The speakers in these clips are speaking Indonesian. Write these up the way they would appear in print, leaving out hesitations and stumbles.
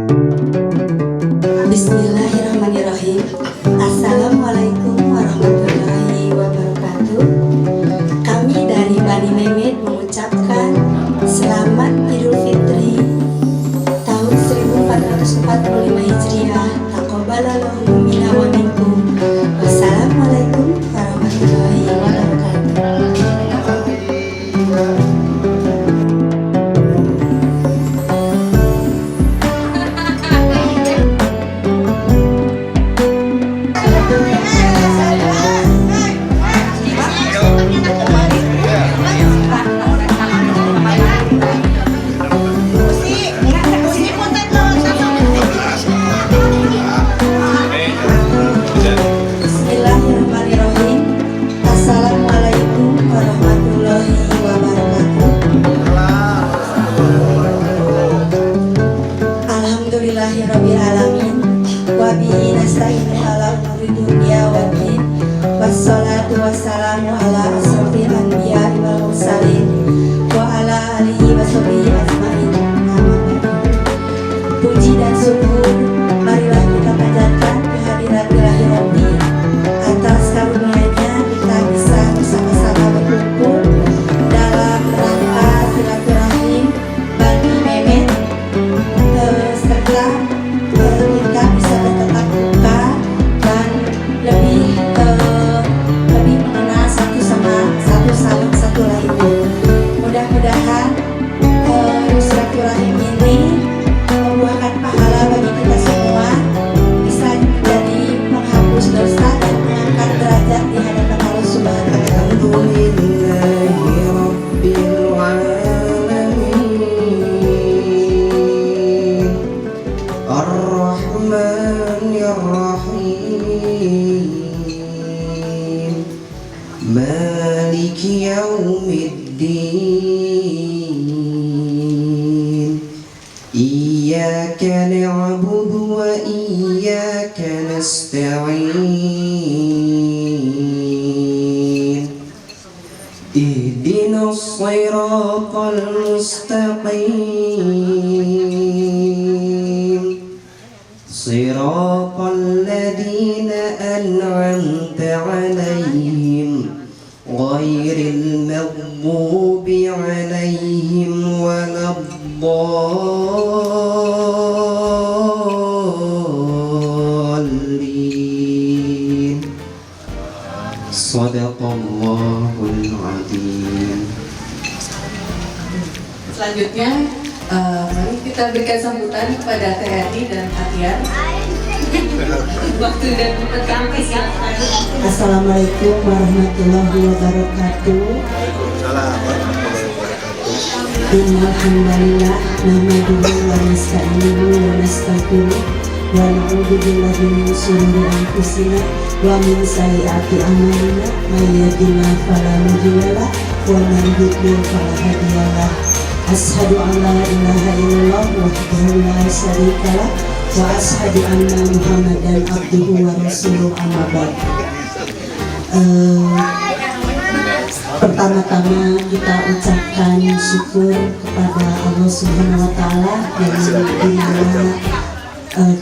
Bismillahirrahmanirrahim. Assalamualaikum warahmatullahi wabarakatuh. Kami dari Bani Mehmet mengucapkan Selamat Idul Fitri tahun 1445 Hijriah. Taqabbalallahu minna wa minkum. Wassalamualaikum warahmatullahi wabarakatuh. Bismillahirrahmanirrahim. Assalamualaikum warahmatullahi wabarakatuh. Alhamdulillahirabbil alamin. Wa bihi nasta'inu ala umuri dunya waddin. Wassalatu wassalamu ala asrofil anbiya'i wal mursalin wa ala alihi wa sahbihi ajmain. Puji dan syukur marilah kita panjatkan kehadirat Ilahi Rabbi atas karunia-Nya kita bisa bersama-sama berkumpul dalam rangka silaturahim Bani Mehmet, serta kita bisa bertetap muka dan lebih mengenal satu saling satu lainnya. Mudah-mudahan silaturahim ini membuahkan pahala bagi kita semua, bisa menjadi penghapus dosa dan mengangkat derajat di hadapan Allah Subhanahu wa taala. Ar-Rahmanir-Rahim Maliki yaumiddin Iyyaka na'budu wa iyyaka nasta'in Ihdinas siratal mustaqim Siratal ladzina an'amta 'alaihim ghairil maghdubi 'alaihim waladdallin. Shadaqallahul adzim. Selanjutnya, mari kita berikan sambutan kepada Teh Hadi dan Atiar. Waktu dan tempat kampus ya. Assalamualaikum warahmatullahi wabarakatuh. Innal hamdalillah nahmaduhu wa nasta'inuhu wa nastaghfiruh wa na'udzu billahi min shururi anfusina wa min sayyiati a'malina may yahdihillahu fala mudilla lahu wa man yudlil fala hadiya lahu. Asyhadu an la ilaha illallah wahdahu la syarika lah wa asyhadu anna Muhammadan abduhu wa rasuluh amma ba'd. Pertama-tama kita ucapkan syukur kepada Allah Subhanahu wa taala yang dimana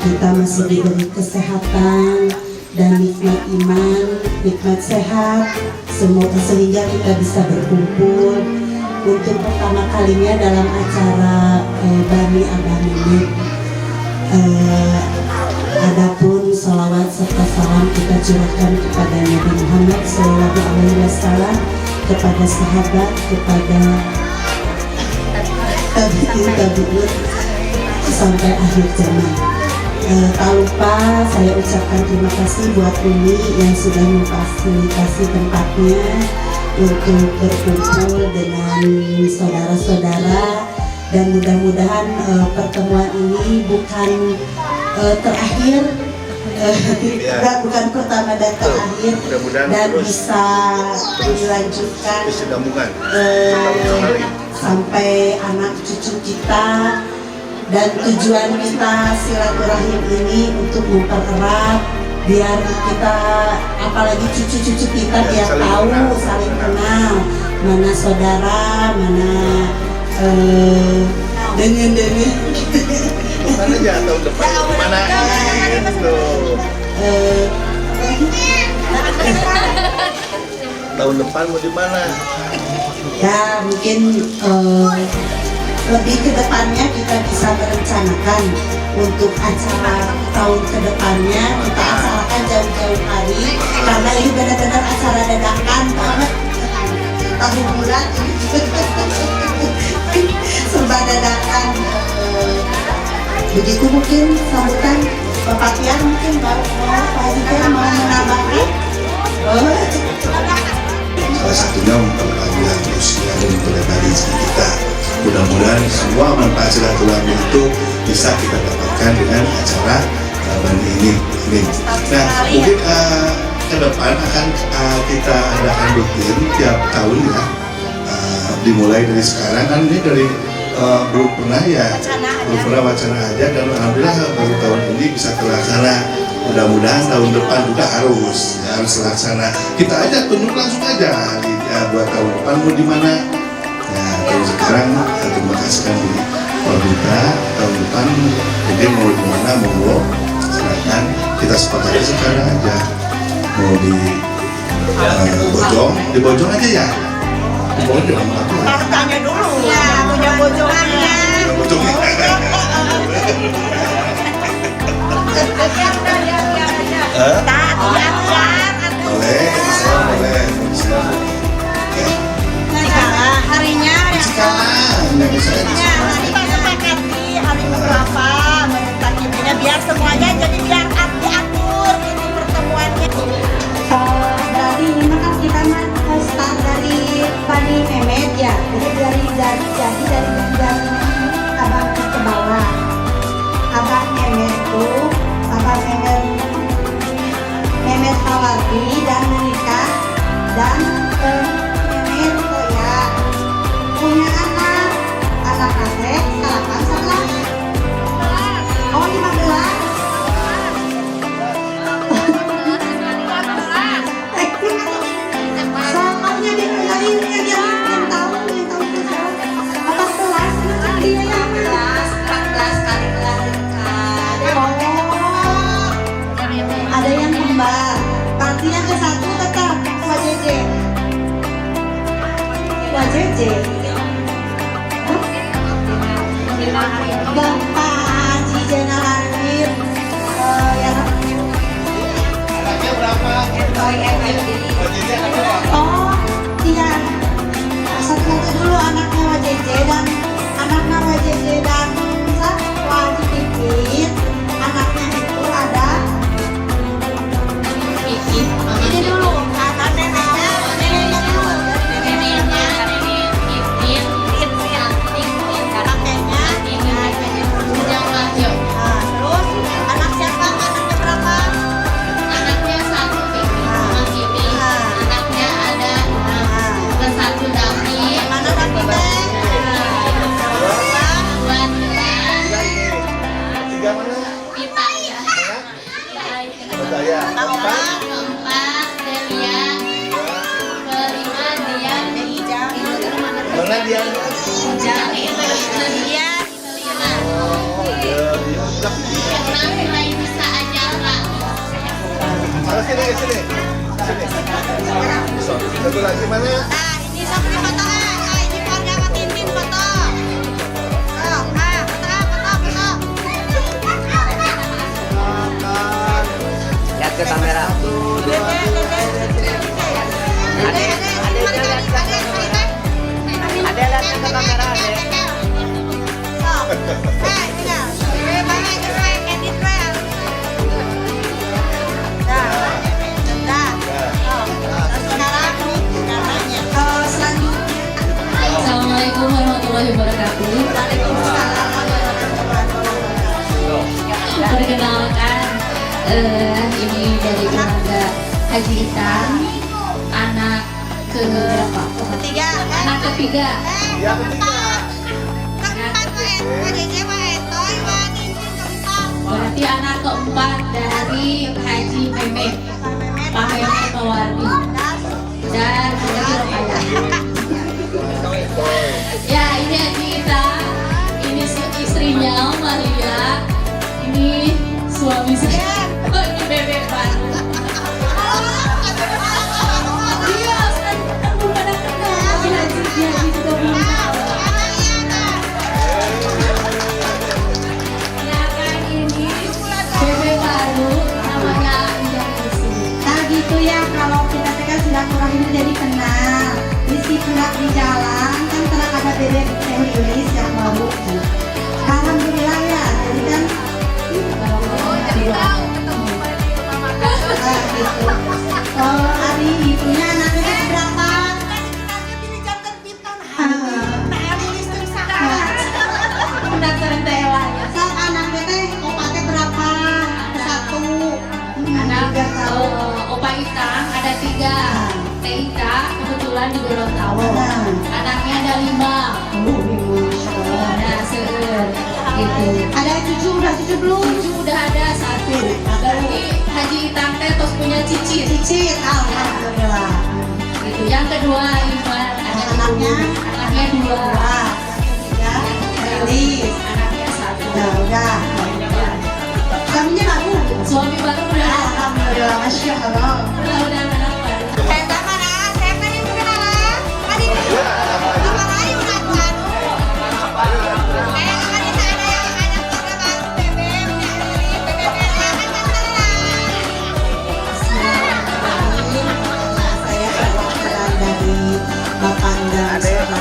kita masih diberi kesehatan dan nikmat iman, nikmat sehat, sehingga kita bisa berkumpul untuk pertama kalinya dalam acara Bani Abah Mehmet. Adapun salawat serta salam kita curahkan kepada Nabi Muhammad SAW, kepada sahabat, kepada tabi'in sampai akhir zaman. Tak lupa saya ucapkan terima kasih buat Umi yang sudah memfasilitasi tempatnya untuk berkumpul dengan saudara-saudara, dan mudah-mudahan pertemuan ini bukan terakhir, bukan pertama dan terakhir, dan bisa dilanjutkan sampai anak cucu kita. Dan tujuan kita silaturahim ini untuk mempererat, biar kita, apalagi cucu-cucu kita, biar tahu, saling kenal, mana saudara, mana dengan kapan aja tahun depan di mana itu? Tahun depan mau di mana? Ya mungkin lebih ke depannya kita bisa merencanakan untuk acara tahun ke depannya kita acarakan jauh-jauh hari karena ini benar-benar acara dadakan banget tahun bulan serba dadakan. Begitu mungkin sambutan Bapak Tiar mungkin mau Pak Haji mau menambahkan. Salah satunya memperpanjang usia dan memperlebar rezeki kita. Mudah-mudahan semua manfaat silaturahmi itu bisa kita dapatkan dengan acara Bani ini. Amin. Nah, mungkin ke depan akan kita adakan rutin tiap tahun ya. Dimulai dari sekarang kan ini dari belum pernah wacana aja dan alhamdulillah baru tahun ini bisa terlaksana. Mudah-mudahan tahun depan juga harus terlaksana. Kita aja tunjuk langsung aja buat tahun depan mau di mana. Ya, dari sekarang terima kasih kan di pemerintah tahun depan mungkin mau di mana mau silakan kita sepakati sekarang aja mau di Bojong aja ya. Di Bojong apa? Tanya dulu. Ya, punya bojongannya. Bojong. Boleh. Harinya Sekarang nggak bisa nanti kita sepakati hari berapa menentukannya biar semuanya jadi biar diatur gitu pertemuannya. Berarti ini kan kita start dari Bani Mehmet ya, jadi dari abang ke bawah. Abang Mehmet tuh, abang Mehmet Hawardi dan menikah dan Mehmet Koya punya anak kakek 8 11. Oh 15. Soalnya dia yang tahun apa kelas dia yang 14 kali melahirkan. oh ada yang kembar berarti yang ke satu tetap WJJ Bapak Haji Zainal Arifin yang Anaknya berapa? oh iya satu-satu dulu anaknya WJJ dan Wajib Pipit anaknya itu ada ini dulu neneknya dulu terus anak siapa anaknya berapa Anaknya satu Pipi sama Kimi. Anaknya ada satu David. mana David Buat Tiga mana? Pita ya. Budaya. Keempat Delia. Kelima Dian. Mana dia? Kelima. Oh, dia. Keenam Raisa Ajala. Mana sini ke sini? Sini. Satu lagi mana? Nah, ini satu foto kan? Nah, ini keluarga Kak Tintin foto. Lihat ke kamera. Ada lihat ke kamera, Adek. Assalamualaikum warahmatullahi wabarakatuh. Perkenalkan, ini dari keluarga Haji Itan, anak ke berapa? Anak ketiga. Yang ketiga. Berarti anak keempat dari Haji Mehmet, Pak Mehmet Hawardi dan Haji Rokayah. Ya ini Haji Itan, ini istrinya Maria. presiden. Ini bebek baru. Iya, kan belum pada kenal. Dia juga belum tahu. Ya kan ini bebek baru namanya Ida Rizky. Nah gitu ya, kalau kita tekan silaturahmi itu jadi kenal. Isi pulang di jalan kan telah ada bebek Teh Lilis yang baru. Alhamdulillah ya, jadi kan Oh, jadi tahu ketemu di rumah makan. gitu. Kalau hari itunya anaknya berapa? Pendaftaran Tela ya. Asal anaknya teh opatnya berapa? Satu. Anak Tiga tahun. Opa Itang ada 3. Teh Ika kebetulan di Gorontalo. Anaknya ada 5. Masya Allah. Nah, seueur gitu. Ada cucu, udah cucu belum? Cucu udah ada 1. Berarti Haji Itang teh tos punya cicit. Cicit, alhamdulillah. Gitu. Yang kedua Iman Anaknya? Anaknya 2. Wah, ketiga, Lilis. Anaknya 1. Udah. Suaminya baru. Suami baru udah Alhamdulillah, masya Allah. udah anak baru. Saya perwakilan dari Bapanda terima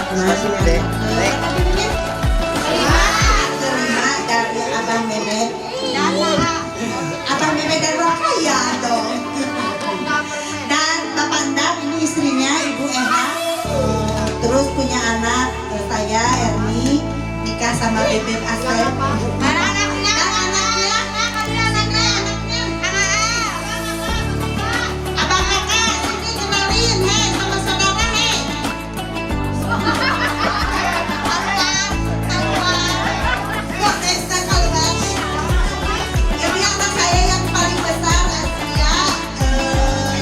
dari Abang Mehmet. Abang Mehmet dari Rokaya dong. Dan Bapanda ini istrinya Ibu Eha. Terus punya anak saya Erni nikah sama Bebek Asep. Abang kakak, sini kenalin hei sama saudara hei. Wah, Esta keluar. Jadi anak saya yang paling besar Asia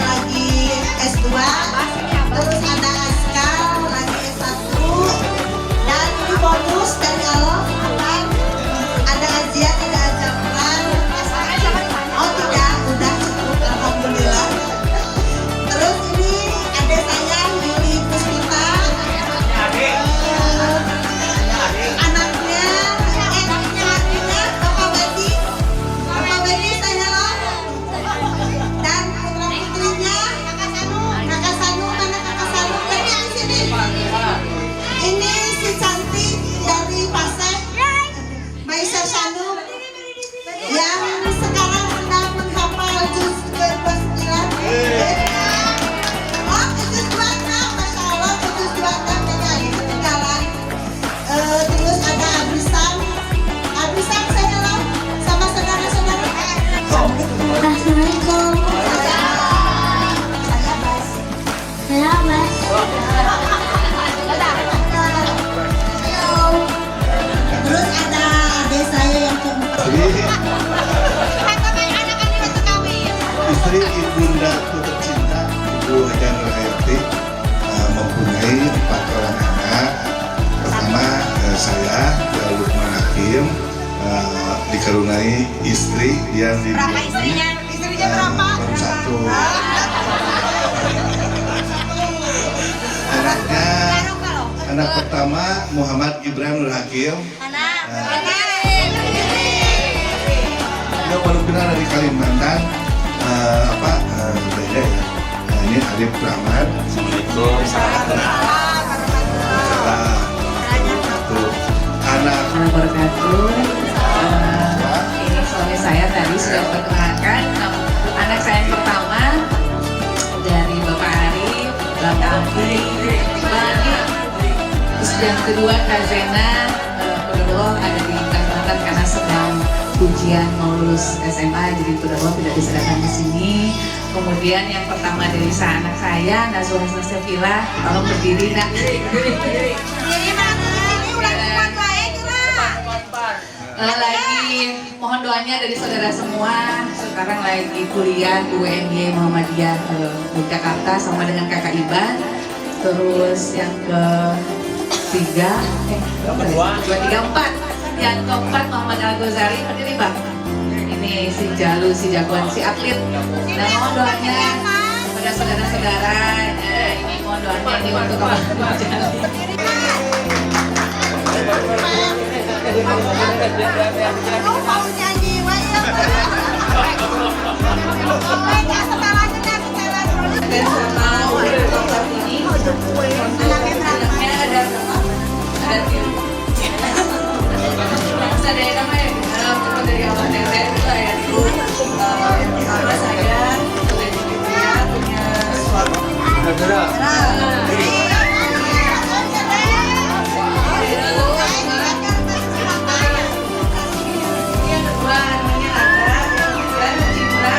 lagi S2. Terus ada Askar lagi S1. Dan ini bonus dari Allah. Ada Asia, ada Azafran. Oh tidak, udah cukup alhamdulillah. Terus ini adik saya Yuli Puspita. Anaknya Bapak Bedi. Bapak Bedi saya loh. Dan putra putrinya Kakak Sanu. Kakak Sanu, mana Kakak Sanu? Ini di sini. Ini si cantik dari Pasek. Maisa Sanu yang sekarang sedang menghafal juz ke-29. Oh, juz 26, Masya Allah, juz 26 menyanyi ketinggalan. Terus ada Abrisam. Abrisam saya loh, sama saudara-saudara. Assalamualaikum. Saya Bas. Saya Mas. Terus ada adik saya yang keempat. Istri Ibunda tercinta Ibu Hajar Rahayati mempunyai 4 orang anak. Pertama saya Lukman Hakim dikaruniai istri yang Berapa istrinya? Istrinya berapa? baru 1. Anaknya anak pertama Muhammad Gibran Nur Hakim. Dia baru pindah dari Kalimantan. Beda ya. Nah, ini Arif Rahmat. Assalamualaikum. Anak Wabarakatuh. Ini suami saya tadi sudah perkenalkan. Anak saya yang pertama dari Bapak Arif, Bapak Amri, Bani. Terus yang kedua Kak Zena, Kododol ada di Kalimantan karena sedang ujian mau lulus SMA, jadi Kododol tidak bisa datang ke sini. Kemudian yang pertama dari anak saya, Nazwa Hasnasafila, tolong berdiri nak. Lagi mohon doanya dari saudara semua. Sekarang lagi kuliah di UNY Muhammadiyah Jakarta sama dengan kakak Iban. Terus yang ketiga, yang keempat Muhammad Al Ghazali. Berdiri bang. Ini ini si Jalu, si jagoan, si atlet. Nah, mohon doanya kepada saudara-saudara. Ini mohon doanya ini untuk Abang Jalu. Kamu mau nyanyi, Dan sama untuk ini anaknya ada berapa? Ada tiga. Ada yang nama ya, untuk dari awal tete itu ya dulu. Yang pertama saya punya suami. Yang kedua namanya Rada, yang ketiga Citra.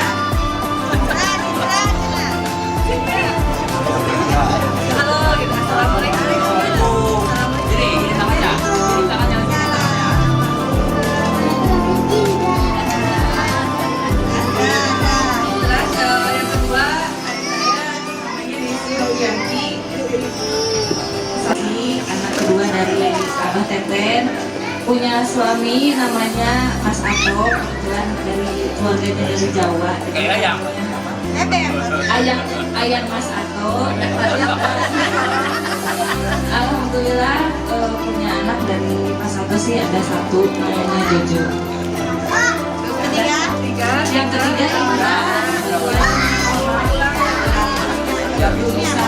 Halo, gitu. Assalamualaikum. Jadi sama aja. Terus yang kedua adik saya namanya Desi Rogianti. Ini anak kedua dari Abah Teten. Punya suami namanya Mas Ato, kebetulan dari keluarganya dari Jawa. Ayang Mas Ato. Alhamdulillah punya anak dari Mas Ato sih ada satu namanya Jojo. Yang ketiga Yunisa.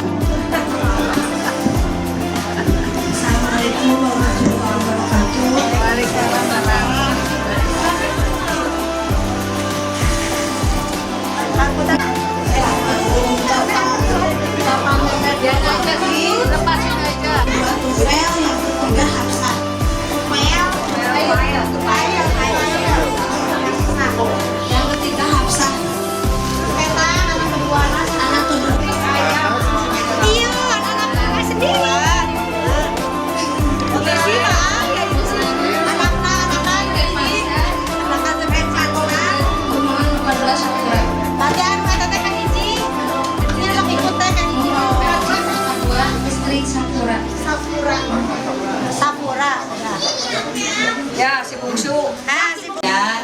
Assalamualaikum warahmatullahi wabarakatuh. Waalaikumsalam warahmatullahi wabarakatuh. Jangan aja sih, lepasin aja. Tufel, yang ketiga Hafsah. Yang ketiga Hafsah. Anak kedua Ya, si bungsu. Ya,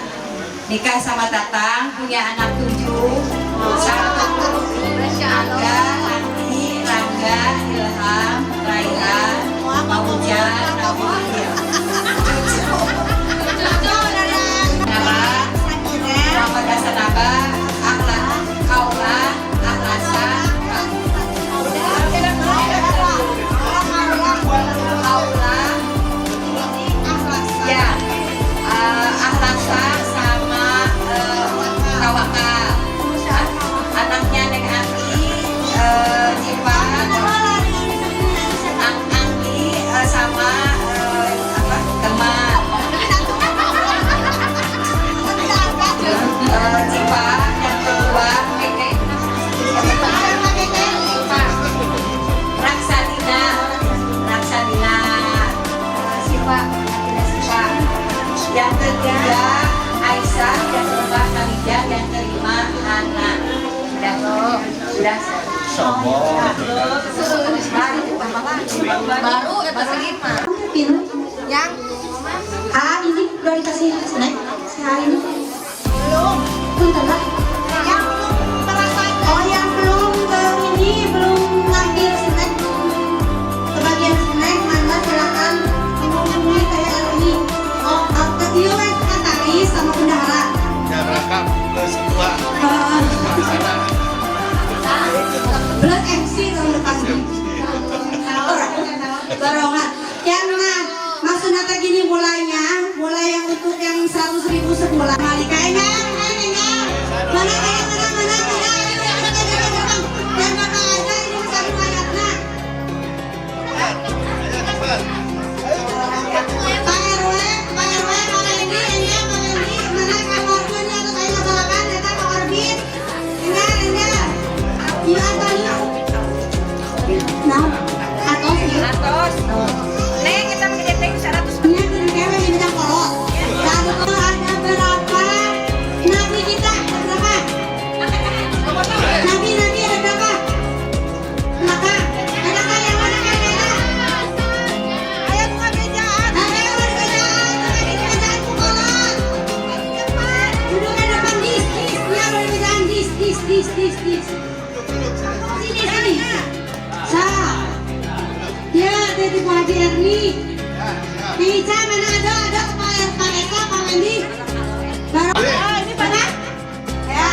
nikah sama Tatang, punya anak 7. Satu, Angga, Andi, Rangga, Ilham, Raila, Maujan, Nadia. Naba, Muhammad Hasan Naba, Kaula, Ahlasa, ya, Ahlasa sama Tawakal. Anaknya Neng Anggi, Jipa, Anggi sama teman. Jipa yang kedua, Keke. Raksadina, Sipa. Yang ketiga Aisyah, yang keempat Khadijah, yang kelima Hana. Sudah baru bahasa lima. Yang ini udah dikasih snack sehari ini belum lah. Yang belum merasakan. Oh, yang belum ini belum ngambil snack, kebagian snack mana silakan menghubungi kayak ini. Oh, Tio kan tadi sama bendahara. Ya berangkat ke semua Plus MC tahun depan. Barongan. Yang maksudnya teh gini mulai yang untuk yang 100.000 sebulan. Malika enggak. Mana dan mana aja ini satu ayatnya. Pak RW, mana ini mana Kang Orgun yang saya ngabalakan eta Kang Orbit. Enggak. Iya tadi. Nah, atos. Neng, kita menjadi 100. Ini kira-kira ini bidang kolot. Lalu ada berapa Dis. Sini. Sa. Ya, dari Pak Haji Erni. Bisa mana ada Pak Eka, Pak Andi. Ini mana? Ya.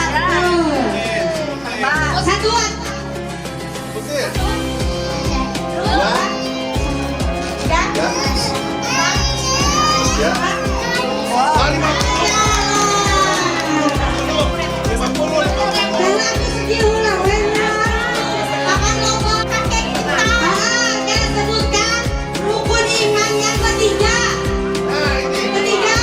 Satuan. Putih. Dua. Tiga. Ya. Ya. Ah, 50. Lagi sedih ulang wena. Kapan logo kakek kita? Kita sebutkan rukun iman yang ketiga. Nah, ini. Ketiga.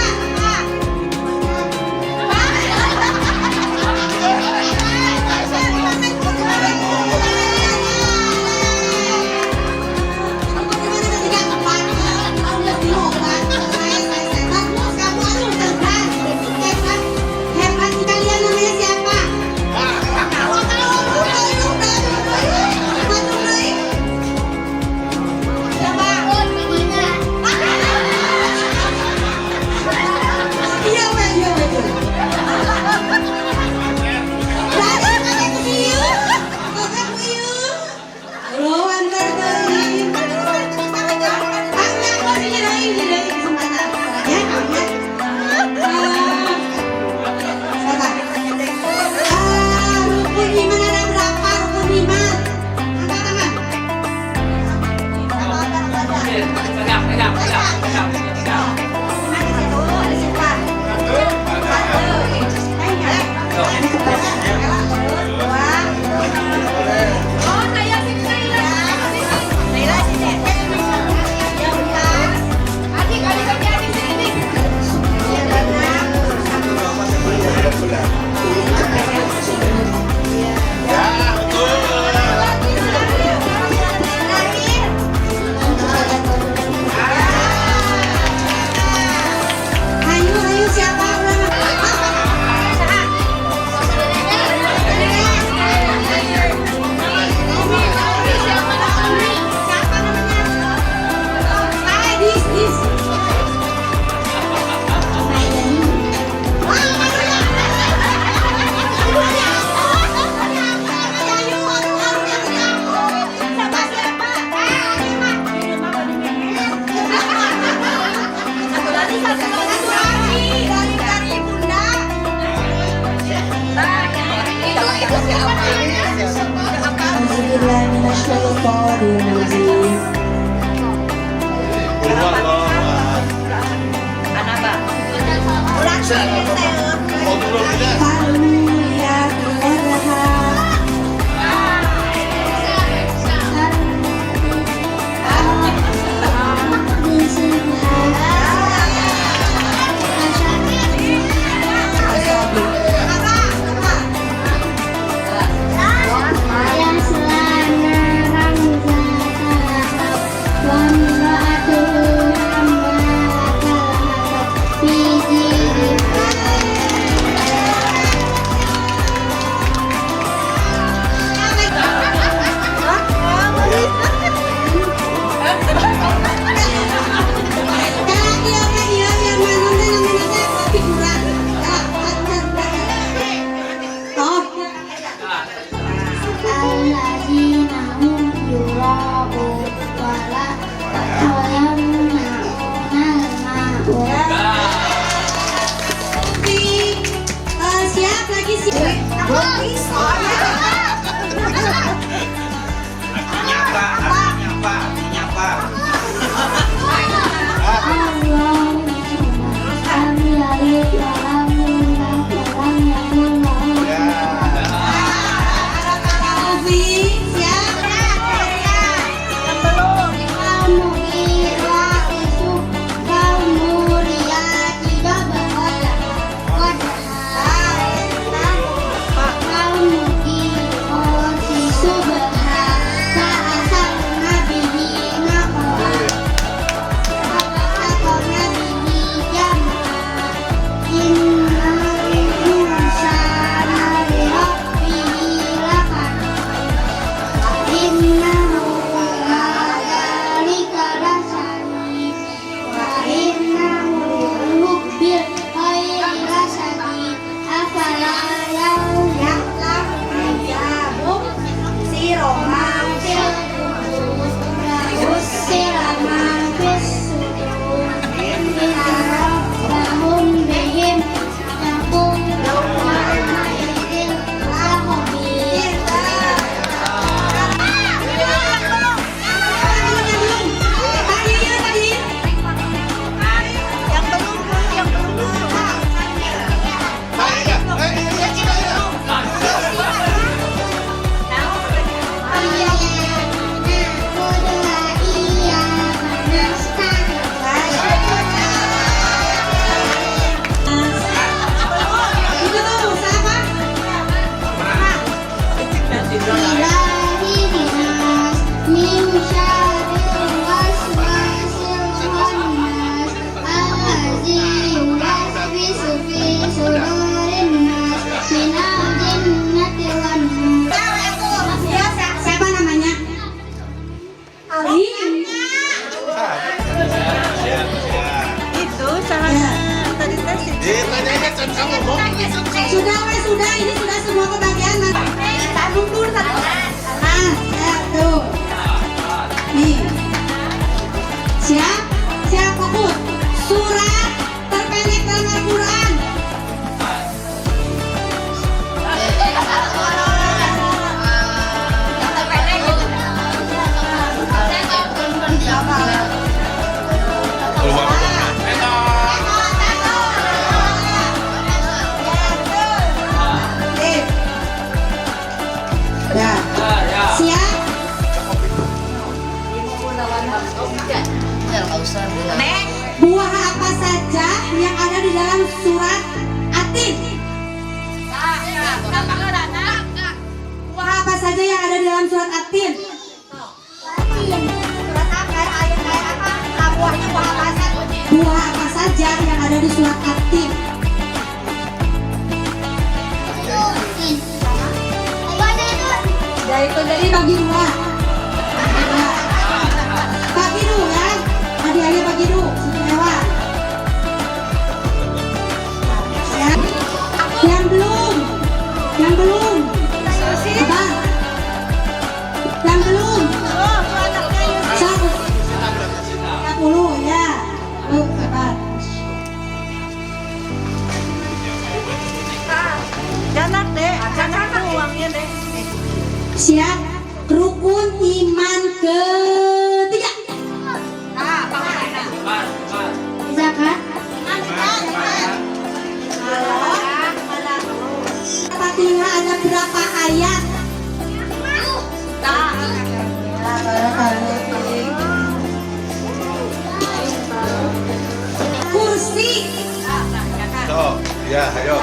Hebat kalian namanya siapa? Rukun iman ada berapa rukun iman? Angkat tangan. Ayo siapa Siap lagi siap. Sudah, ini sudah semua kebagian. Kita mundur satu. Tuh. Nih. Siap fokus. Surat terpendek dalam Al-Quran. Buah apa saja yang ada di dalam surat At-Tin? Buah apa saja yang ada di dalam surat At-Tin? Buah apa saja yang ada di surat At-Tin? Jadi bagi dua. Bagi dua ya. Hadiahnya bagi dulu, lewat. Ya. Yang belum. Apa? Yang belum. 30 ya. Sabar. Jangan deh, jangan uangnya deh. Siap. Rukun iman ketiga. Zakat. Fatihah ada berapa ayat? Kursi. So, ya, ayo.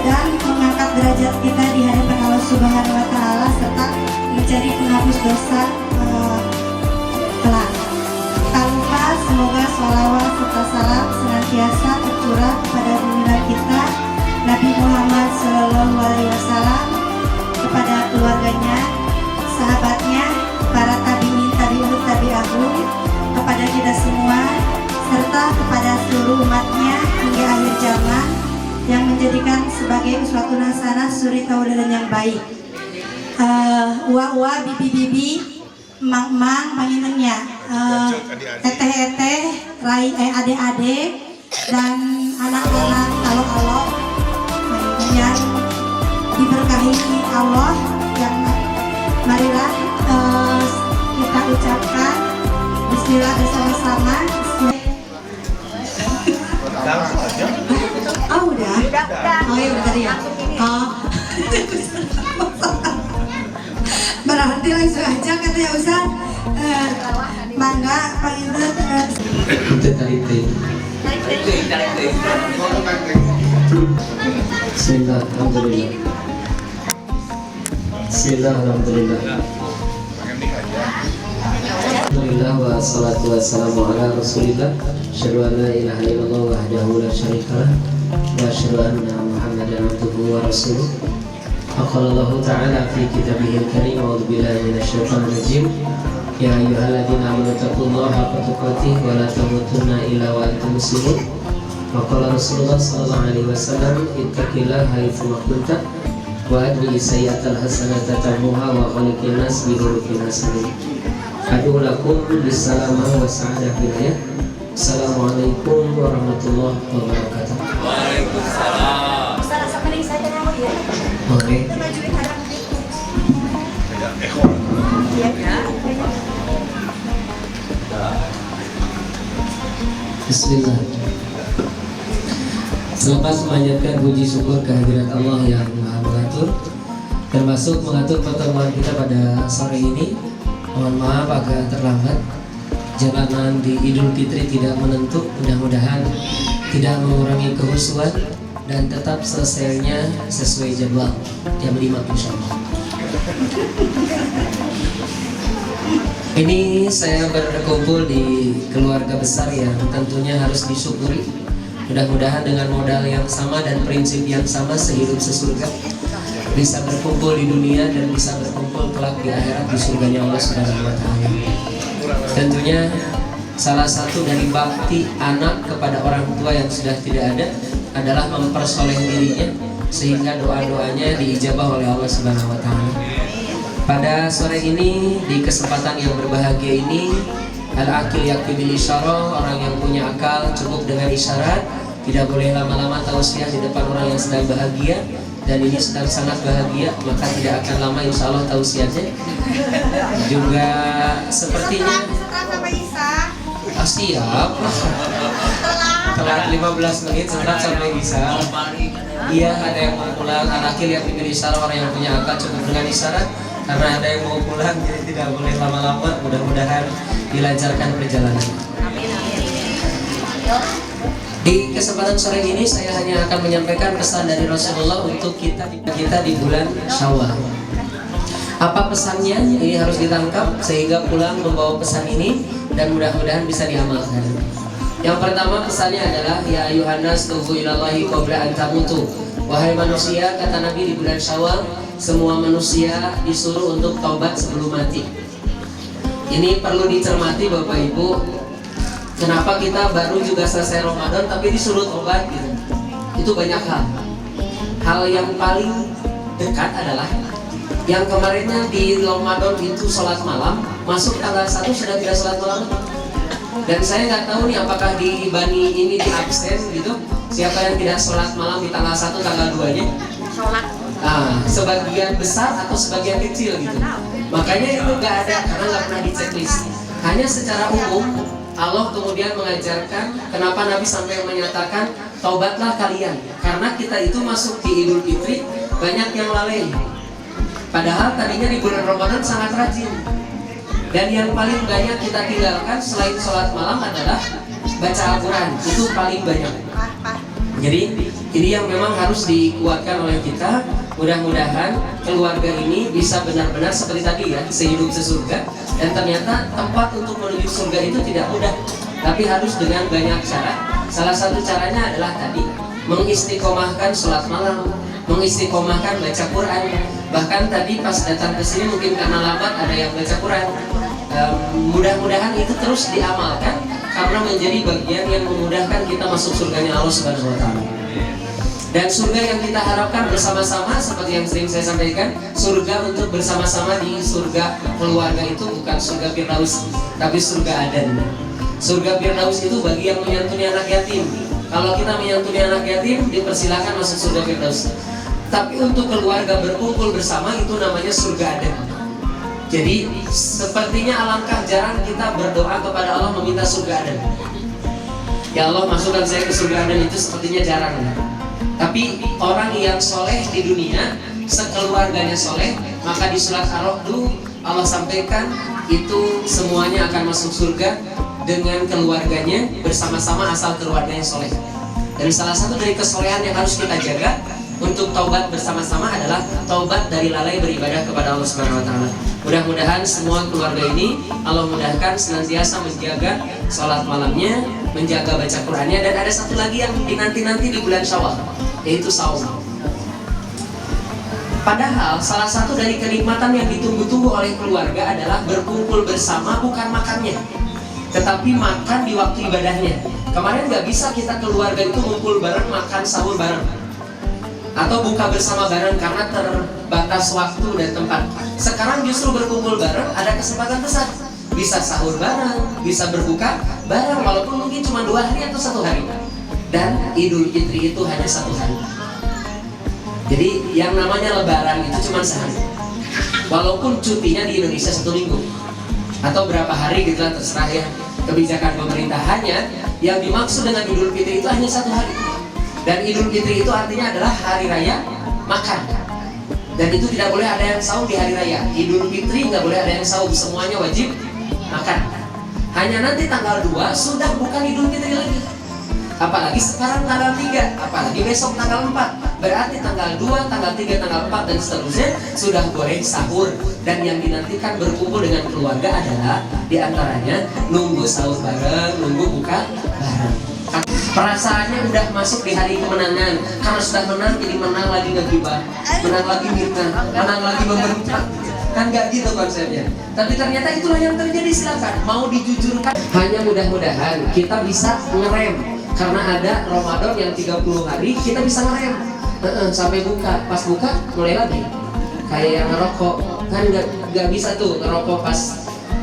Dan mengangkat derajat kita di hadapan Allah Subhanahu wa Ta'ala serta menjadi penghapus dosa kelak. Tak lupa semoga sholawat serta salam senantiasa tercurah kepada junjungan kita Nabi Muhammad SAW, kepada keluarganya, sahabatnya, para tabi'in, tabi'ut, tabi'ahum, kepada kita semua, serta kepada seluruh umatnya hingga akhir zaman, yang menjadikan sebagai uswatun hasanah suri tauladan yang baik. Uwa-uwa, bibi-bibi, mang-mang, pangintennya, teteh-teteh, adik-adik, dan anak-anak alo-alo yang diberkahi Allah, yang marilah kita ucapkan bismillah bersama-sama. Oh udah? Oh iya bentar ya. Oh. Berarti langsung aja kata ya Ustaz. Mangga panggil Kita tarik. Bismillah, alhamdulillah. Bismillah, alhamdulillah. Alhamdulillah wa salatu wassalamu ala rasulillah. Asyhadu an la ilaha illallah wahdahu la syarikalah wa asyhadu anna Muhammadan abduhu wa rasuluh. Qala Allah ta'ala fi kitabihil karim, a'udzu billahi minasyaitonir rajim. Ya ayyuhalladzina amanu taqullaha haqqa tuqatih wa la tamutunna illa wa antum muslimun. Wa qala Rasulullah sallallahu alaihi wasallam, ittaqillaha haitsu ma kunta wa adri sayyi'atal hasanata tamhuha wa khaliqin nas bi khuluqin hasanin. Adu lakum bisalamah wa sa'adah fil hayat. Assalamualaikum warahmatullahi wabarakatuh. Waalaikumsalam. Ustaz, sampai nih saya tanya dia. Oke. Kita majuin hadap dikit. Bismillah. Selepas memanjatkan puji syukur kehadirat Allah yang Maha Mengatur, termasuk mengatur pertemuan kita pada sore ini, mohon maaf agak terlambat. Jalanan di Idul Fitri tidak menentu, mudah-mudahan tidak mengurangi kehusuan dan tetap selesainya sesuai jadwal jam 5 insyaallah. Ini saya berkumpul di keluarga besar yang tentunya harus disyukuri. Mudah-mudahan dengan modal yang sama dan prinsip yang sama, sehidup sesurga, bisa berkumpul di dunia dan bisa berkumpul kelak di akhirat di surganya Allah Subhanahu wa taala. Tentunya salah satu dari bakti anak kepada orang tua yang sudah tidak ada adalah mempersoleh dirinya sehingga doa-doanya diijabah oleh Allah Subhanahu wa taala. Pada sore ini, di kesempatan yang berbahagia ini, al-aqil yakfi bil isyarah, orang yang punya akal cukup dengan isyarat, tidak boleh lama-lama tausiah di depan orang yang sedang bahagia, dan ini sedang sangat bahagia, maka tidak akan lama insya Allah tausiahnya. Juga sepertinya Sampai Isa. siap telat 15 menit setelah sampai bisa. Iya, ada yang mau pulang, al-aqil yakfi bil isyarah, orang yang punya akal cukup dengan isyarat, karena ada yang mau pulang jadi tidak boleh lama-lama. Mudah-mudahan dilancarkan perjalanan. Di kesempatan sore ini saya hanya akan menyampaikan pesan dari Rasulullah untuk kita di bulan Syawal. Apa pesannya? Ini harus ditangkap sehingga pulang membawa pesan ini dan mudah-mudahan bisa diamalkan. Yang pertama pesannya adalah ya ayyuhannas tubu ilallahi qabla an tamutu. Wahai manusia, kata Nabi, di bulan Syawal semua manusia disuruh untuk taubat sebelum mati. Ini perlu dicermati Bapak Ibu. Kenapa kita baru juga selesai Ramadan tapi disuruh taubat gitu? Itu banyak hal. Hal yang paling dekat adalah yang kemarinnya di Ramadan itu sholat malam, masuk tanggal 1 sudah tidak sholat malam. Dan saya nggak tahu nih apakah di Bani ini di absen gitu. Siapa yang tidak sholat malam di tanggal 1 tanggal 2-nya? Sholat. Sebagian besar atau sebagian kecil gitu. Makanya itu nggak ada karena nggak pernah di checklist. Hanya secara umum Allah kemudian mengajarkan kenapa Nabi sampai menyatakan taubatlah kalian, karena kita itu masuk di Idul Fitri banyak yang lalai. Padahal tadinya di bulan Ramadan sangat rajin. Dan yang paling banyak kita tinggalkan selain sholat malam adalah baca Al-Quran. Itu paling banyak. Jadi ini yang memang harus dikuatkan oleh kita. Mudah-mudahan keluarga ini bisa benar-benar seperti tadi ya, sehidup sesurga. Dan ternyata tempat untuk menuju surga itu tidak mudah, tapi harus dengan banyak cara. Salah satu caranya adalah tadi mengistiqomahkan sholat malam, mengistiqomahkan baca Quran. Bahkan tadi pas datang ke sini mungkin karena lambat ada yang baca Quran. Mudah-mudahan itu terus diamalkan karena menjadi bagian yang memudahkan kita masuk surganya Allah Subhanahu wa taala. Dan surga yang kita harapkan bersama-sama seperti yang sering saya sampaikan, surga untuk bersama-sama di surga keluarga itu bukan surga Firdaus, tapi surga Aden. Surga Firdaus itu bagi yang menyantuni anak yatim. Kalau kita menyantuni anak yatim, dipersilakan masuk surga Firdaus. Tapi untuk keluarga berkumpul bersama itu namanya surga Aden. Jadi sepertinya alangkah jarang kita berdoa kepada Allah meminta surga Aden. Ya Allah, masukkan saya ke surga Aden, itu sepertinya jarang. Tapi orang yang soleh di dunia, sekeluarganya soleh, maka di surat Ar-Ra'd Allah sampaikan itu semuanya akan masuk surga dengan keluarganya bersama-sama asal keluarganya soleh. Dan salah satu dari kesolehan yang harus kita jaga untuk taubat bersama-sama adalah taubat dari lalai beribadah kepada Allah Subhanahu wa taala. Mudah-mudahan semua keluarga ini Allah mudahkan senantiasa menjaga sholat malamnya, menjaga baca Qur'annya, dan ada satu lagi yang dinanti-nanti di bulan Syawal, yaitu saum. Padahal salah satu dari kenikmatan yang ditunggu-tunggu oleh keluarga adalah berkumpul bersama, bukan makannya, tetapi makan di waktu ibadahnya. Kemarin nggak bisa kita keluarga itu ngumpul bareng, makan sahur bareng, atau buka bersama bareng karena terbatas waktu dan tempat. Sekarang justru berkumpul bareng ada kesempatan besar, bisa sahur bareng, bisa berbuka bareng, walaupun mungkin cuma 2 hari atau 1 hari. Dan Idul Fitri itu hanya 1 hari. Jadi yang namanya Lebaran itu cuma sehari, walaupun cutinya di Indonesia 1 minggu atau berapa hari gitu lah, terserah ya kebijakan pemerintah. Hanya yang dimaksud dengan Idul Fitri itu hanya 1 hari. Dan Idul Fitri itu artinya adalah hari raya makan. Dan itu tidak boleh ada yang saum di hari raya. Idul Fitri nggak boleh ada yang saum, semuanya wajib makan. Hanya nanti tanggal 2 sudah bukan Idul Fitri lagi. Apalagi sekarang tanggal 3, apalagi besok tanggal 4. Berarti tanggal 2, tanggal 3, tanggal 4 dan seterusnya sudah boleh sahur. Dan yang dinantikan berkumpul dengan keluarga adalah diantaranya nunggu sahur bareng, nunggu buka bareng. Perasaannya udah masuk di hari kemenangan, karena sudah menang jadi menang lagi ngegibah, menang lagi mirna, menang lagi membentak. Kan gak gitu konsepnya. Tapi ternyata itulah yang terjadi. Silakan mau dijujurkan. Hanya mudah-mudahan kita bisa ngerem, karena ada Ramadan yang 30 hari kita bisa ngerem sampai buka. Pas buka mulai lagi. Kayak yang ngerokok kan gak bisa tuh ngerokok pas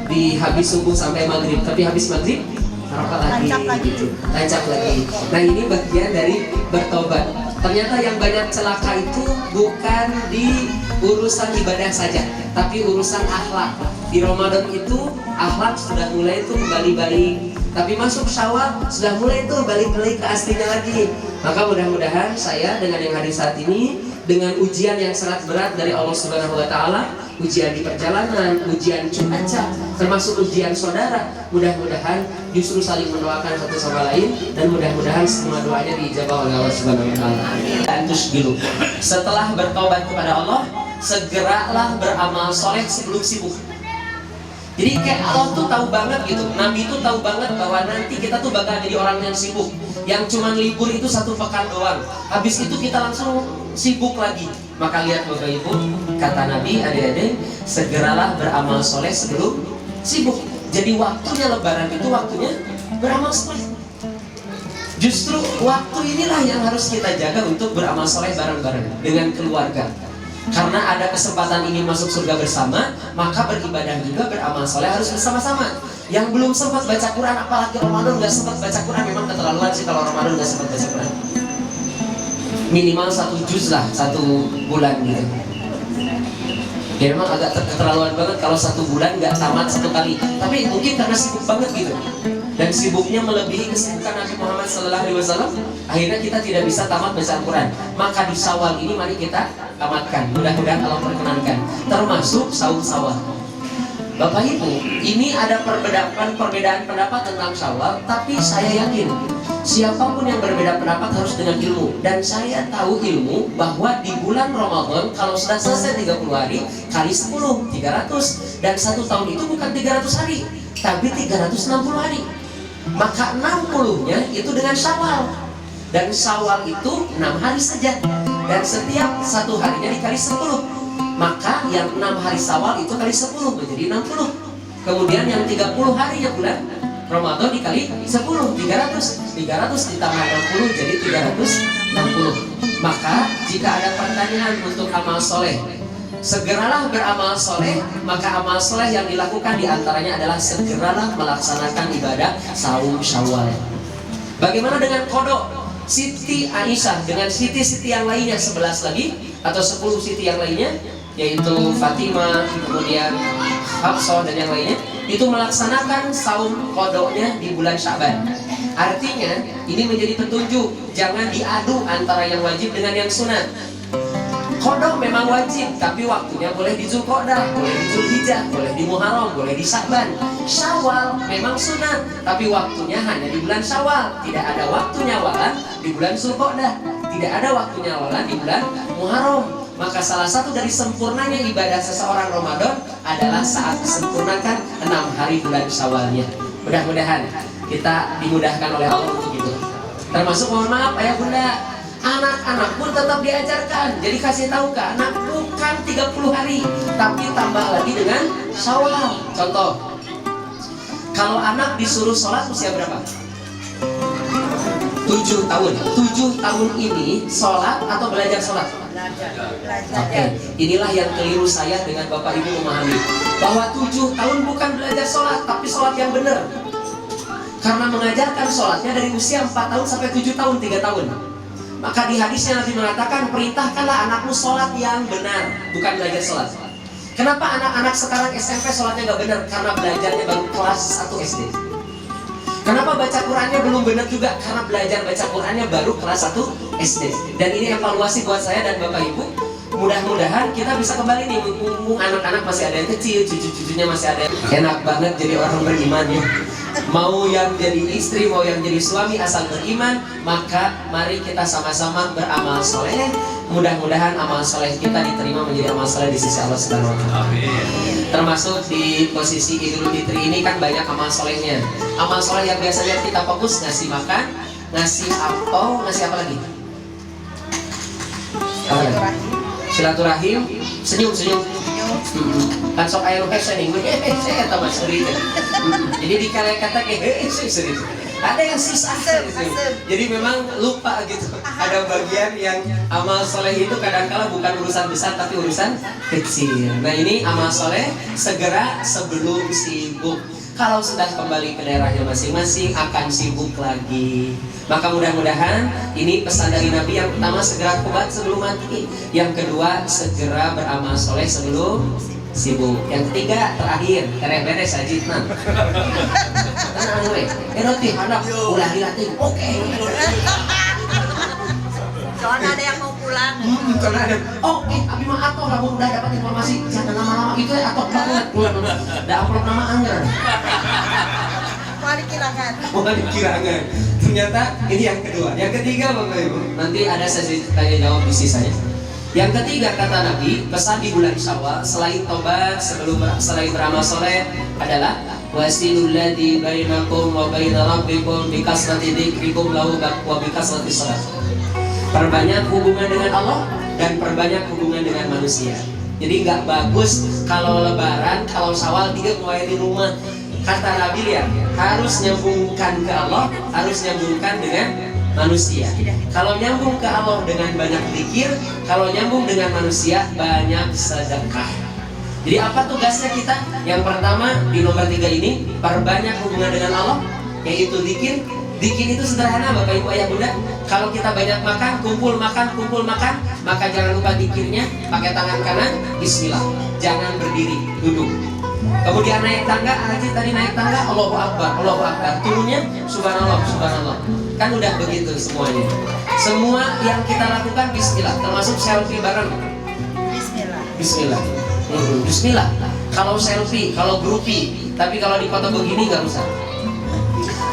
di habis subuh sampai maghrib, tapi habis maghrib rokok lagi, gitu, tancap lagi. Nah ini bagian dari bertobat. Ternyata yang banyak celaka itu bukan di urusan ibadah saja, tapi urusan akhlak. Di Ramadan itu akhlak sudah mulai tuh balik-balik, tapi masuk Syawal sudah mulai tuh balik-balik ke aslinya lagi. Maka mudah-mudahan saya dengan yang hadir saat ini, dengan ujian yang sangat berat dari Allah Subhanahu wa taala, ujian di perjalanan, ujian cuaca, termasuk ujian saudara, mudah-mudahan justru saling mendoakan satu sama lain, dan mudah-mudahan semua doanya diijabah oleh Allah Subhanahu wa taala. Antus dulu. Setelah bertobat kepada Allah, segeralah beramal soleh sebelum sibuk. Jadi kayak Allah tuh tahu banget gitu, Nabi tuh tahu banget bahwa nanti kita tuh bakal jadi orang yang sibuk, yang cuman libur itu 1 pekan doang, habis itu kita langsung sibuk lagi. Maka lihat Bapak Ibu, kata Nabi, adik-adik, segeralah beramal soleh sebelum sibuk. Jadi waktunya Lebaran itu waktunya beramal soleh. Justru waktu inilah yang harus kita jaga untuk beramal soleh bareng-bareng dengan keluarga. Karena ada kesempatan ingin masuk surga bersama, maka beribadah juga, beramal soleh harus bersama-sama. Yang belum sempat baca Quran, apalagi Ramadan nggak sempat baca Quran, memang keterlaluan sih kalau Ramadan nggak sempat baca Quran. Minimal 1 juz lah 1 bulan gitu. Ya memang agak keterlaluan banget kalau 1 bulan nggak tamat 1 kali. Tapi mungkin karena sibuk banget gitu, dan sibuknya melebihi kesibukan Nabi Muhammad SAW, akhirnya kita tidak bisa tamat baca Al-Quran. Maka di Syawal ini mari kita tamatkan. Mudah-mudahan Allah perkenankan. Termasuk saum Syawal. Bapak Ibu, ini ada perbedaan pendapat tentang Syawal, tapi saya yakin siapapun yang berbeda pendapat harus dengan ilmu. Dan saya tahu ilmu bahwa di bulan Ramadan kalau sudah selesai 30 hari kali 10, 300. Dan 1 tahun itu bukan 300 hari, tapi 360 hari. Maka 60-nya itu dengan Syawal. Dan Syawal itu 6 hari saja. Dan setiap 1 harinya dikali 10. Maka yang 6 hari Syawal itu kali 10 menjadi 60. Kemudian yang 30 harinya bulan Ramadan dikali 10, 300 ditambah 60 jadi 360. Maka jika ada pertanyaan untuk amal soleh, segeralah beramal soleh. Maka amal soleh yang dilakukan diantaranya adalah segeralah melaksanakan ibadah saum Syawal. Bagaimana dengan kodok? Siti Aisyah dengan siti-siti yang lainnya 11 lagi atau 10 siti yang lainnya, yaitu Fatimah, kemudian Hafsah dan yang lainnya, itu melaksanakan saum kodoknya di bulan Syaban. Artinya ini menjadi petunjuk, jangan diadu antara yang wajib dengan yang sunat. Kodok memang wajib, tapi waktunya boleh di Zulqa'dah, boleh di Zulhijjah, boleh di Muharram, boleh di Sya'ban. Syawal memang sunat, tapi waktunya hanya di bulan Syawal. Tidak ada waktunya walan di bulan Zulqa'dah, tidak ada waktunya walan di bulan Muharram. Maka salah satu dari sempurnanya ibadah seseorang Ramadan adalah saat disempurnakan 6 hari bulan Syawalnya. Mudah-mudahan kita dimudahkan oleh Allah untuk itu. Termasuk mohon maaf ayah bunda, anak-anak pun tetap diajarkan. Jadi kasih tahu ke anak bukan 30 hari, tapi tambah lagi dengan Syawal. Contoh, kalau anak disuruh sholat usia berapa? 7 tahun. 7 tahun ini sholat atau belajar sholat? Oke, inilah yang keliru saya dengan Bapak Ibu memahami bahwa 7 tahun bukan belajar sholat, tapi sholat yang benar. Karena mengajarkan sholatnya dari usia 4 tahun sampai 7 tahun, 3 tahun. Maka di hadisnya Nabi mengatakan, perintahkanlah anakmu sholat yang benar, bukan belajar sholat. Kenapa anak-anak sekarang SMP sholatnya nggak benar? Karena belajarnya baru kelas 1 SD. Kenapa baca Qurannya belum benar juga? Karena belajar baca Qurannya baru kelas 1 SD. Dan ini evaluasi buat saya dan Bapak Ibu. Mudah-mudahan kita bisa kembali nih, mumpung anak-anak masih ada yang kecil, cucu-cucunya masih ada yang enak banget jadi orang beriman ya. Mau yang jadi istri, mau yang jadi suami asal beriman, maka mari kita sama-sama beramal soleh. Mudah-mudahan amal soleh kita diterima menjadi amal soleh di sisi Allah Subhanahu wa Ta'ala. Termasuk di posisi Idul Fitri ini kan banyak amal solehnya. Amal soleh yang biasanya kita fokus ngasih makan, ngasih apel, ngasih apa lagi? Silaturahim, senyum. Kan sok aya nu hesing, saya tahu sering. Jadi dikala kata sering. Ada yang susah. Jadi memang lupa gitu. Ada bagian yang amal soleh itu kadang-kala bukan urusan besar tapi urusan kecil. Nah ini amal soleh segera sebelum sibuk. Kalau sudah kembali ke daerahnya masing-masing akan sibuk lagi. Maka mudah-mudahan ini pesan dari Nabi. Yang pertama segera tobat sebelum mati. Yang kedua segera beramal soleh sebelum sibuk. Yang ketiga terakhir beres sajid nah. Tenang we. Roti hadap ulah dilatih. Oke. Soalnya ada yang mau pulang. Karena ada. Oke, abi mah atuh lamun udah dapat informasi jangan lama-lama itu atuh banget. Da upload nama anggar. Mari kirangan. Bukan kirangan. Ternyata ini yang kedua. Yang ketiga Bapak Ibu, nanti ada sesi tanya jawab di sisanya. Yang ketiga kata Nabi, pesan di bulan Syawal selain tobat selain beramal soleh adalah wasilul ladzi bainakum wa baina rabbikum bi kasrati dzikrikum lahu wa bi kasrati shalah. Perbanyak hubungan dengan Allah dan perbanyak hubungan dengan manusia. Jadi nggak bagus kalau lebaran, kalau Syawal dia mulai di rumah. Kata Nabi ya, harus nyambungkan ke Allah, harus nyambungkan dengan manusia. Kalau nyambung ke Allah dengan banyak zikir, kalau nyambung dengan manusia banyak sedekah. Jadi apa tugasnya kita? Yang pertama di nomor 3 ini, perbanyak hubungan dengan Allah, yaitu zikir. Zikir itu sederhana Bapak Ibu Ayah Bunda. Kalau kita banyak makan, kumpul makan, maka jangan lupa zikirnya pakai tangan kanan, bismillah. Jangan berdiri, duduk. Kemudian naik tangga, Haji tadi naik tangga, Allahu Akbar, Allahu Akbar. Turunnya, Subhanallah, Subhanallah. Kan udah begitu semuanya. Semua yang kita lakukan bismillah, termasuk selfie bareng. Bismillah. Bismillah. Bismillah. Kalau selfie, kalau groupie, tapi kalau di foto begini nggak usah.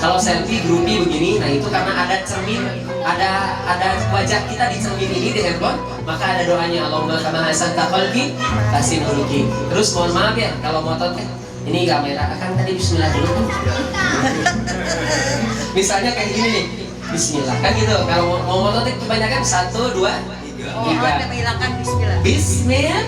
Kalau selfie, groupie begini, nah itu karena ada cermin, ada wajah kita di cermin ini di handphone, maka ada doanya Allahumma kama hasanta qalbi fasin uluki. Terus mohon maaf ya kalau motor ini kamera akan tadi bismillah dulu kan. Misalnya kayak gini nih, bismillah kan gitu. Kalau mau motor kebanyakan 1, 2, 3. menghilangkan bismillah. Bismillah.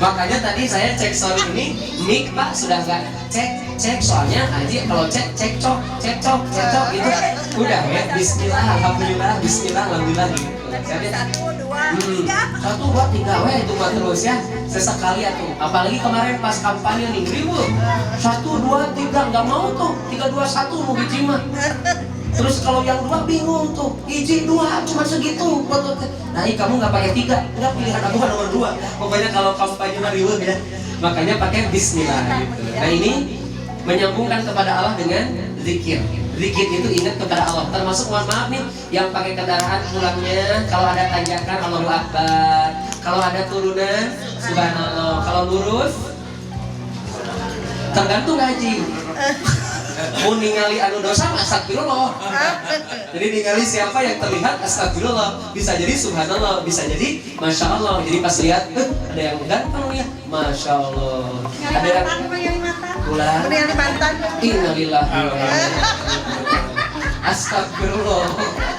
Makanya tadi saya cek soal ini, mic Pak sudah nggak cek soalnya aja kalau cek cok gitu udah ya bismillah alhamdulillah bismillah alhamdulillah gitu. Jadi 1, 2, 3. 1, 2, 3 weh itu buat terus ya sesekali ya tuh. Apalagi kemarin pas kampanye nih ribut 1, 2, 3 nggak mau tuh 3, 2, 1 mau biji mah. Terus kalau yang 2 bingung tuh, iji 2 cuma segitu. Nah kamu nggak pakai 3, nggak pilihan aku nomor 2. Pokoknya kalau kampanye ribut ya, makanya pakai bismillah gitu. Nah ini menyambungkan kepada Allah dengan zikir. Zikir itu ingat kepada Allah. Termasuk mohon maaf nih, yang pakai kendaraan pulangnya kalau ada tanjakan Allahu Akbar, kalau ada turunan Subhanallah, kalau lurus tergantung haji. Mau ningali anu dosa astagfirullah. Jadi ningali siapa yang terlihat astagfirullah. Bisa jadi subhanallah, bisa jadi masya Allah. Jadi pas lihat ada yang ganteng ya, masya Allah. Ada yang pulang. Innalillahi wa inna ilaihi raji'un. Astagfirullah.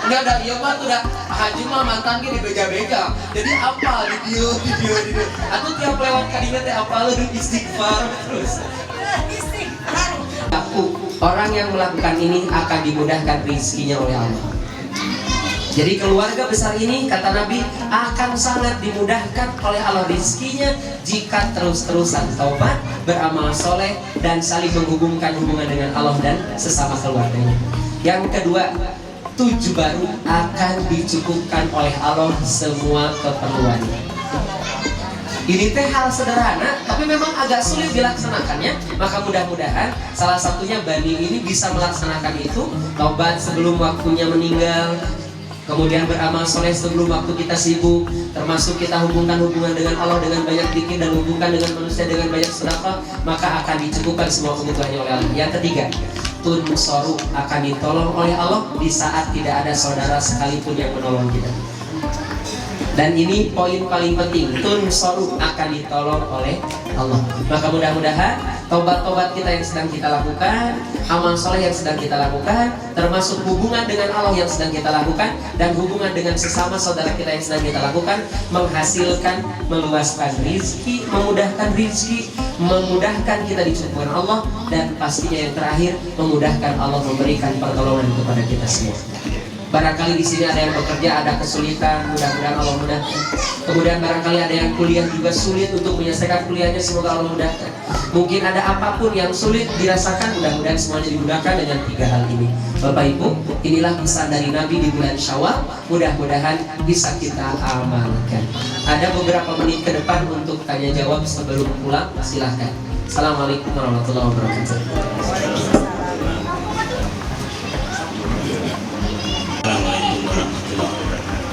Udah ada iya mah tuh udah haji mah mantan di beja-beja. Jadi apa di video. Aku tiap lewat kadinya teh apa lu istighfar terus. Orang yang melakukan ini akan dimudahkan rezekinya oleh Allah. Jadi keluarga besar ini kata Nabi akan sangat dimudahkan oleh Allah rezekinya jika terus-terusan taubat, beramal soleh dan saling menghubungkan hubungan dengan Allah dan sesama keluarganya. Yang kedua, 7 baru akan dicukupkan oleh Allah semua keperluannya. Ini teh hal sederhana, tapi memang agak sulit dilaksanakannya. Maka mudah-mudahan salah satunya Bani ini bisa melaksanakan itu. Taubat sebelum waktunya meninggal, kemudian beramal soleh sebelum waktu kita sibuk, termasuk kita hubungkan hubungan dengan Allah dengan banyak zikir dan hubungkan dengan manusia dengan banyak sedekah, maka akan dicukupkan semua kebutuhannya oleh Allah. Yang ketiga, tunsoru akan ditolong oleh Allah di saat tidak ada saudara sekalipun yang menolong kita. Dan ini poin paling penting, tunsoru akan ditolong oleh Allah. Maka mudah-mudahan tobat-tobat kita yang sedang kita lakukan, amal soleh yang sedang kita lakukan, termasuk hubungan dengan Allah yang sedang kita lakukan, dan hubungan dengan sesama saudara kita yang sedang kita lakukan, menghasilkan, meluaskan rizki, memudahkan rizki, memudahkan kita dicukupkan Allah, dan pastinya yang terakhir, memudahkan Allah memberikan pertolongan kepada kita semua. Barangkali di sini ada yang bekerja, ada kesulitan, mudah-mudahan Allah mudahkan. Kemudian barangkali ada yang kuliah juga sulit untuk menyelesaikan kuliahnya, semoga Allah mudahkan. Mungkin ada apapun yang sulit dirasakan, mudah-mudahan semuanya dimudahkan dengan 3 hal ini. Bapak Ibu, inilah pesan dari Nabi di bulan Syawal, mudah-mudahan bisa kita amalkan. Ada beberapa menit ke depan untuk tanya jawab sebelum pulang, silahkan. Assalamualaikum warahmatullahi wabarakatuh.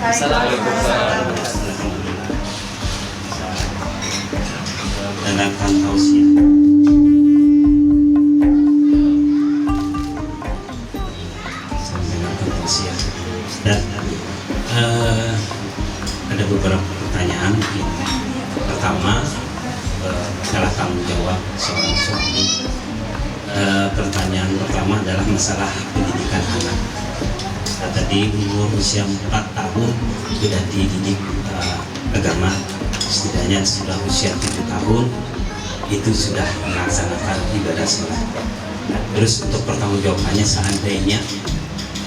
Assalamualaikum warahmatullahi dan akan tausiah. Dan ada beberapa pertanyaan. Pertama, salah tanggung jawab seorang suami. Pertanyaan pertama adalah masalah pendidikan anak. Tadi umur usia 4 tahun sudah dididik agama, setidaknya sudah usia 7 tahun itu sudah melaksanakan ibadah sholat. Terus untuk pertanggungjawabannya seandainya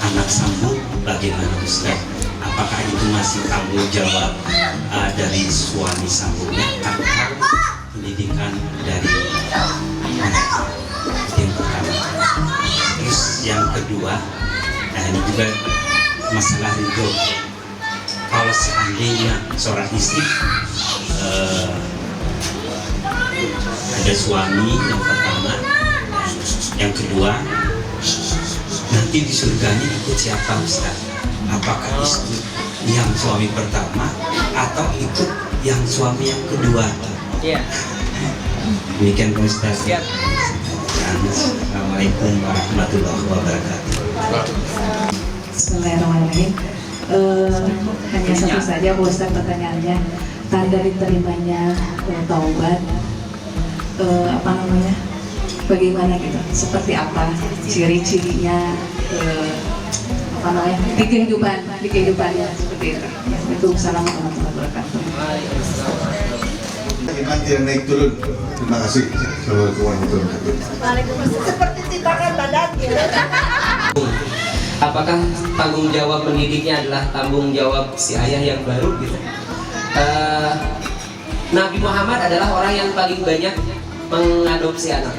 anak sambut, bagaimana Ustaz? Apakah itu masih tanggung jawab dari suami sambutnya atau pendidikan dari anak? Yang pertama. Terus yang kedua, ini juga masalah ridho. Kalau seandainya seorang istri ada suami yang pertama, yang kedua, nanti di surganya ikut siapa Ustaz? Apakah istri yang suami pertama atau ikut yang suami yang kedua. Iya. Demikian Pak Ustaz. Assalamualaikum warahmatullahi wabarakatuh. Bismillahirrahmanirrahim. Hanya satu saja Pak Ustaz pertanyaannya. Tanda diterimanya taubat, apa namanya? Bagaimana gitu? Seperti apa ciri-cirinya? Apa namanya? Di kehidupannya seperti itu. Assalamualaikum warahmatullahi wabarakatuh. Iman tidak naik turun. Terima kasih. Assalamualaikum warahmatullahi wabarakatuh. Waalaikumsalam. Seperti timbangan badannya. Apakah tanggung jawab mendidiknya adalah tanggung jawab si ayah yang baru gitu? Nabi Muhammad adalah orang yang paling banyak mengadopsi anak.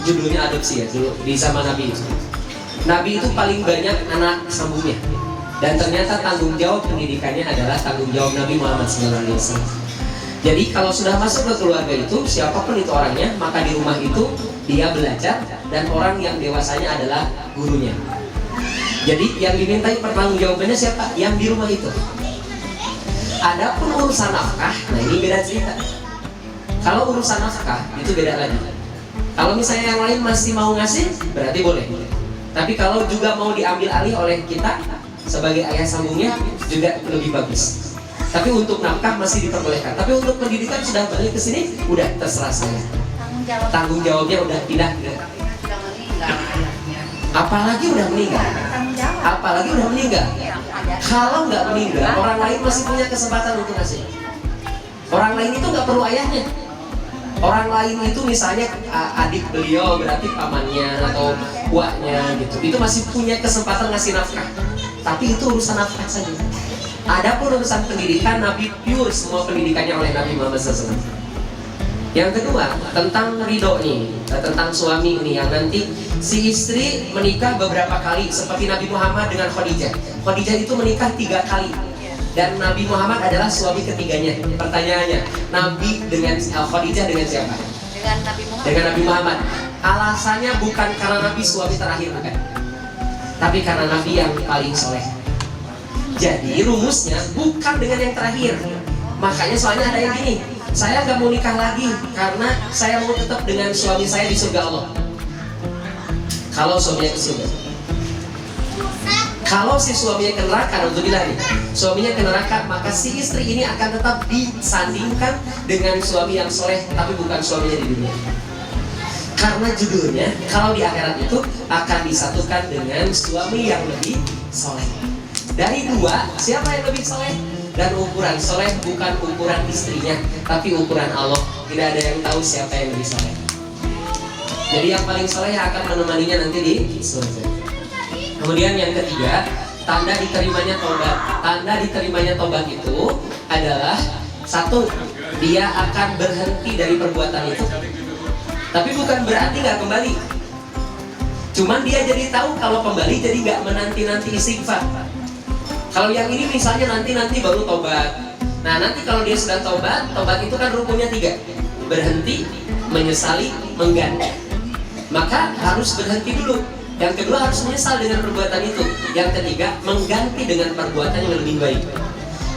Judulnya adopsi ya, dulu di zaman Nabi itu. Nabi itu paling banyak anak sambungnya. Dan ternyata tanggung jawab pendidikannya adalah tanggung jawab Nabi Muhammad SAW. Jadi kalau sudah masuk ke keluarga itu, siapapun itu orangnya, maka di rumah itu dia belajar dan orang yang dewasanya adalah gurunya. Jadi yang dimintai pertanggungjawabannya siapa? Yang di rumah itu. Adapun urusan nafkah, nah ini beda cerita. Kalau urusan nafkah itu beda lagi. Kalau misalnya yang lain masih mau ngasih, berarti boleh. Tapi kalau juga mau diambil alih oleh kita sebagai ayah sambungnya, juga lebih bagus. Tapi untuk nafkah masih diperbolehkan. Tapi untuk pendidikan sudah balik ke sini, udah terserah saya. Tanggung jawabnya udah pindah. Apalagi udah meninggal. Apalagi udah meninggal. Kalau nggak meninggal, orang lain masih punya kesempatan untuk ngasih. Orang lain itu nggak perlu ayahnya. Orang lain itu misalnya adik beliau, berarti pamannya atau uaknya gitu. Itu masih punya kesempatan ngasih nafkah. Tapi itu urusan nafkah saja. Adapun urusan pendidikan, Nabi pure semua pendidikannya oleh Nabi Muhammad SAW. Yang kedua, tentang ridho nih, tentang suami ini yang nanti si istri menikah beberapa kali seperti Nabi Muhammad dengan Khadijah. Khadijah itu menikah 3 kali dan Nabi Muhammad adalah suami ketiganya. Pertanyaannya, Nabi dengan Khadijah dengan siapa? Dengan Nabi Muhammad. Dengan Nabi Muhammad. Alasannya bukan karena Nabi suami terakhir bukan, tapi karena Nabi yang paling soleh. Jadi rumusnya bukan dengan yang terakhir. Makanya soalnya ada yang gini, saya nggak mau nikah lagi karena saya mau tetap dengan suami saya di surga Allah. Kalau suaminya ke surga. Kalau si suaminya ke neraka, alhamdulillah nih, suaminya ke neraka, maka si istri ini akan tetap disandingkan dengan suami yang soleh, tapi bukan suaminya di dunia. Karena judulnya, kalau di akhirat itu akan disatukan dengan suami yang lebih soleh. Dari dua, siapa yang lebih soleh? Dan ukuran soleh bukan ukuran istrinya, tapi ukuran Allah. Tidak ada yang tahu siapa yang lebih soleh. Jadi yang paling soleh akan menemaninya nanti di surga. Kemudian yang ketiga, tanda diterimanya tobat. Tanda diterimanya tobat itu adalah satu, dia akan berhenti dari perbuatan itu. Tapi bukan berarti nggak kembali. Cuman dia jadi tahu kalau kembali, jadi nggak menanti-nanti istighfar. Kalau yang ini misalnya nanti baru tobat. Nah nanti kalau dia sudah tobat itu kan rukunnya 3. Berhenti, menyesali, mengganti. Maka harus berhenti dulu. Yang kedua harus menyesal dengan perbuatan itu. Yang ketiga mengganti dengan perbuatan yang lebih baik.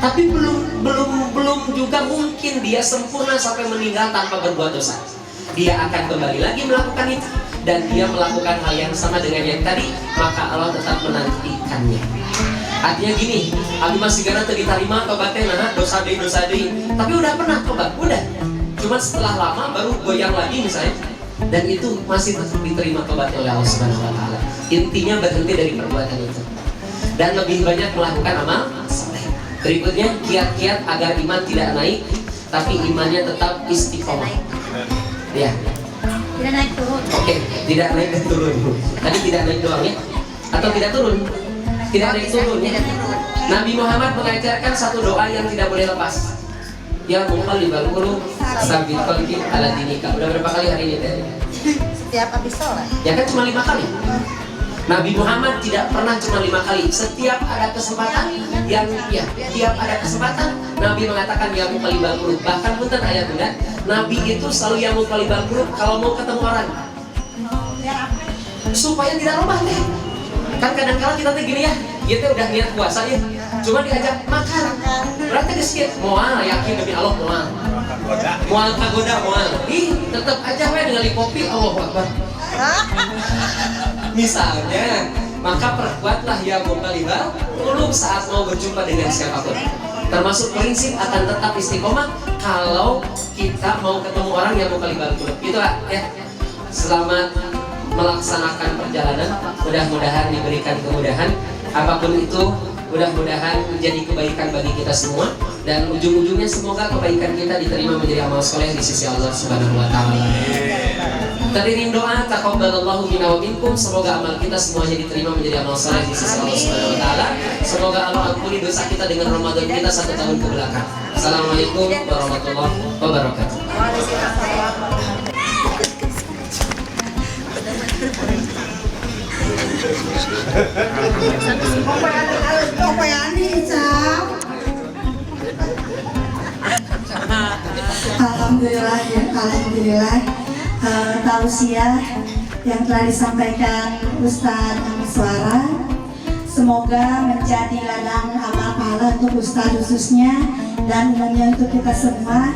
Tapi belum juga mungkin dia sempurna sampai meninggal tanpa berbuat dosa. Dia akan kembali lagi melakukan itu dan dia melakukan hal yang sama dengan yang tadi, maka Allah tetap menantikannya. Artinya gini, abi masih gara diterima tobatnya, nah dosa deh, tapi udah pernah tobat, udah. Cuma setelah lama baru goyang lagi misalnya, dan itu masih tetap diterima tobatnya oleh Allah Subhanahu Wa Taala. Intinya berhenti dari perbuatan itu dan lebih banyak melakukan amal saleh. Berikutnya kiat-kiat agar iman tidak naik, tapi imannya tetap istiqomah. Ya. Tidak naik turun. Oke, tidak naik dan turun. Tadi tidak naik doang ya? Atau tidak turun? Tidak naik turun ya? Nabi Muhammad mengajarkan satu doa yang tidak boleh lepas. Ya muqallibal qulub, tsabbit qalbi ala dinika. Udah berapa kali hari ini tadi? Setiap habis sholat. Ya kan cuma 5 kali. Nabi Muhammad tidak pernah cuma 5 kali. Setiap ada kesempatan tiap ada kesempatan Nabi mengatakan ya muqallibal qulub. Bahkan punten ayat bunda, Nabi itu selalu ya muqallibal qulub kalau mau ketemu orang. Supaya tidak lemah deh. Kan kadang-kadang kita tuh gini ya, kita udah niat puasa ya. Cuma diajak makan. Berarti geus moal yakin demi Allah moal. Moal kagoda moal. Ih, tetap aja we dengan kopi Allahu Akbar. Misalnya, maka perkuatlah ya muqallibal qulub saat mau berjumpa dengan siapapun. Termasuk prinsip akan tetap istiqomah kalau kita mau ketemu orang yang muqallibal qulub. Gitu ya. Selamat melaksanakan perjalanan. Mudah-mudahan diberikan kemudahan. Apapun itu, mudah-mudahan menjadi kebaikan bagi kita semua. Dan ujung-ujungnya semoga kebaikan kita diterima menjadi amal soleh di sisi Allah Subhanahu wa Ta'ala. Teririm doa taqabbalallahu minna wa minkum, semoga amal kita semuanya diterima menjadi amal saleh di sisi Allah Subhanahu wa taala. Semoga Allah ampuni dosa kita dengan Ramadan kita 1 tahun ke belakang. Assalamualaikum warahmatullahi wabarakatuh. Alhamdulillah ya, alhamdulillah. Tausiah yang telah disampaikan Ustadz Amiswara semoga menjadi ladang amal pahala untuk Ustadz khususnya dan umumnya untuk kita semua.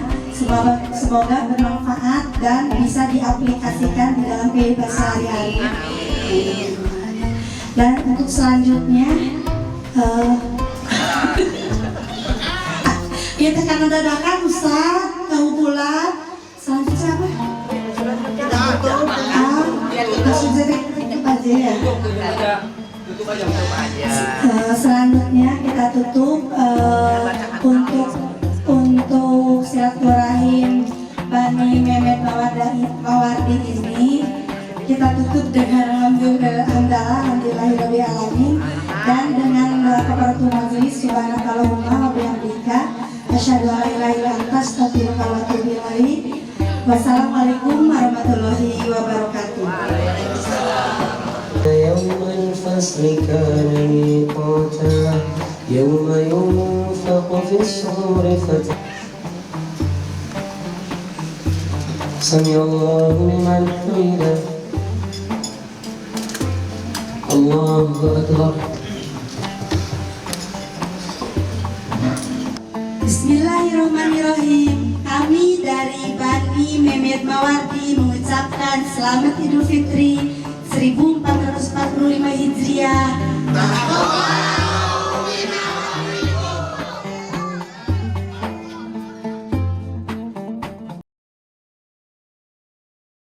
Semoga bermanfaat dan bisa diaplikasikan di dalam kehidupan sehari-hari. Dan untuk selanjutnya kita akan dadakan Ustadz tahu bulan selanjutnya apa? Selanjutnya kita tutup untuk silaturahim Bani Mehmet Mawardi ini kita tutup dengan alhamdulillahirabbil alamin dan dengan doa kafaratul majelis subhanakallahumma wa bihamdika asyhadu an la ilaha illa anta astaghfiruka wa atubu ilaik. Wassalamualaikum warahmatullahi wabarakatuh. يوم الفصل كان ميقاتا يوم ينفق في الصور سمع الله لمن حمده الله أكبر. Bismillahirrahmanirrahim. Kami dari Bani Mehmet Mawardi mengucapkan Selamat Idul Fitri 1442